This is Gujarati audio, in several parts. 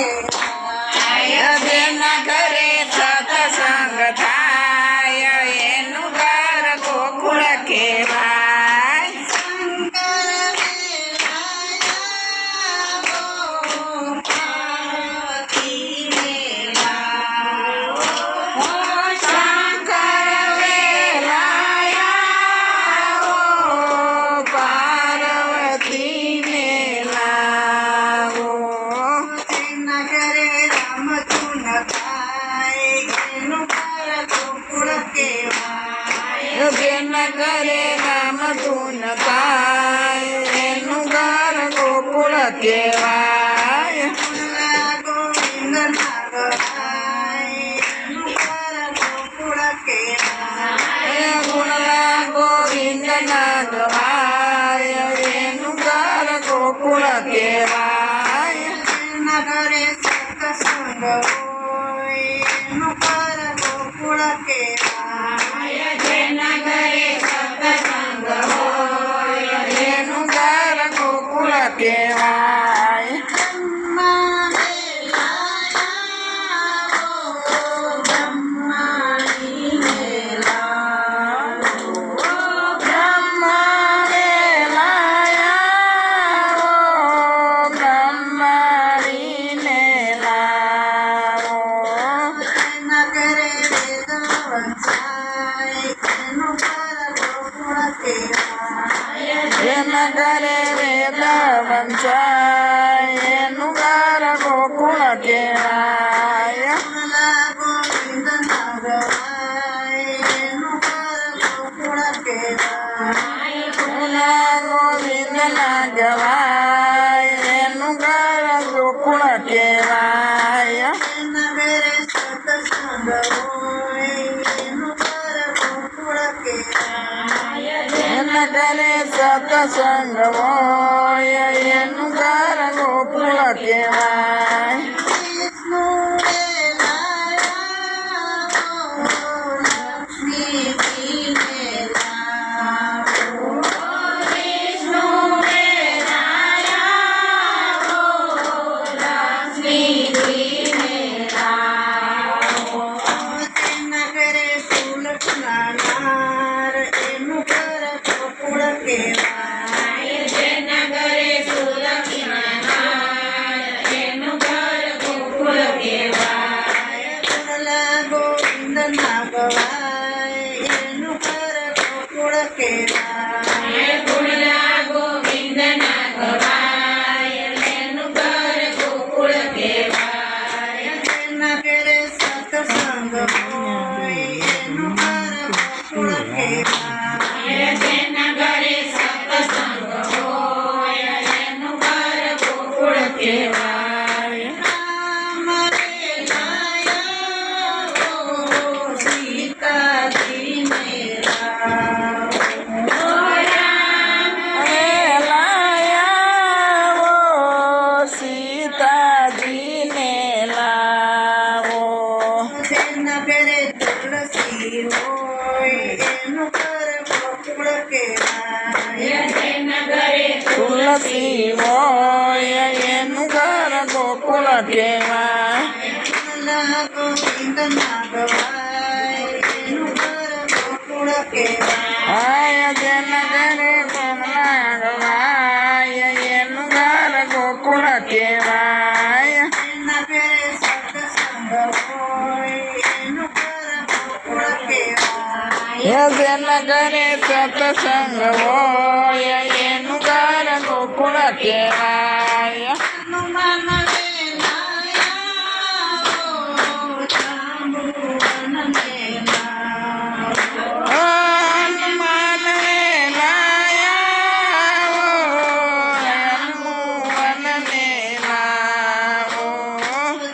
કેવાય જેના ઘરે સત્સંગ થાય એનું ઘર ગોકુળ કહેવાય જેના ઘરે રામ ધૂન થાય એનું ઘર ગોકુળ કહેવાય ગોવિંદ ના ગુણલા ગોવિંદ ના ગવાય એનું ઘર ગોકુળ કહેવાય જેના ઘરે સત્સંગ હોય એનું ઘર ગોકુળ કહેવાય જેના ઘરે સત્સંગ હોય એનું ઘર ગોકુળ કહેવાય જેના ઘરે વેદ વંચાય એનું ઘર ગોકુળ કહેવાય ગોવિંદ ના ગવાય એનું ઘર ગોકુળ કહેવાય ગોવિંદ ના ગવાય એનું ઘર ગોકુળ કહેવાય જેના ઘરે સત્સંગ હોય એનું ઘર ગોકુળ કહેવાય જેના ઘરે સત્સંગ હોય એનું ઘર ગોકુળ કહેવાય વિષ્ણુ લક્ષ્મીજી એનું ઘર ગોકુળ કહેવાય જેના ઘરે સુલક્ષણા એનું ઘર ગોકુળ કહેવાય ગોવિંદ ના ગવાય એનું ઘર ગોકુળ કહેવાય ગુણલા ગોવિંદ ના ગવાય એનું ઘર ગોકુળ કહેવાય જેના ઘરે સત્સંગ હોય એનું ઘર ગોકુળ કહેવાય જેના ઘરે સત્સંગ હોય એનું ઘર ગોકુળ કહેવાય રામ લાયા સીતાજી ને સીતાજીને લાવો જેના ઘરે તુલસી હોય એનું ઘર ગોકુળ કહેવાય જેના ઘરે તુલસી હોય એનું ઘર ગોકુળ કહેવાય ગોવિંદ ના ગવાય એનું ઘર ગોકુળ કહેવાય જેના ઘરે કમલા ગવાય એનું ઘર ગોકુળ કહેવાય જેના ઘરે સત્સંગ હોય એનું ઘર ગોકુળ કહેવાય જેના ઘરે સત્સંગ હોય એનું ઘર ગોકુળ કહેવાય હનુમાન વેલાયા જાંબુવન મેલાયા હનુમાન વેલાયા હનુમાન વેલાવો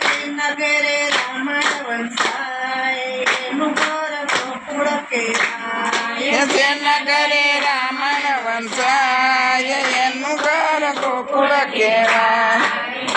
જેના ઘરે રામાયણ વંશાય એનું ઘર ગોકુળ કહેવાય જેના ઘરે રામણ વંશાય એનું ઘર ગોકુળ કહેવાય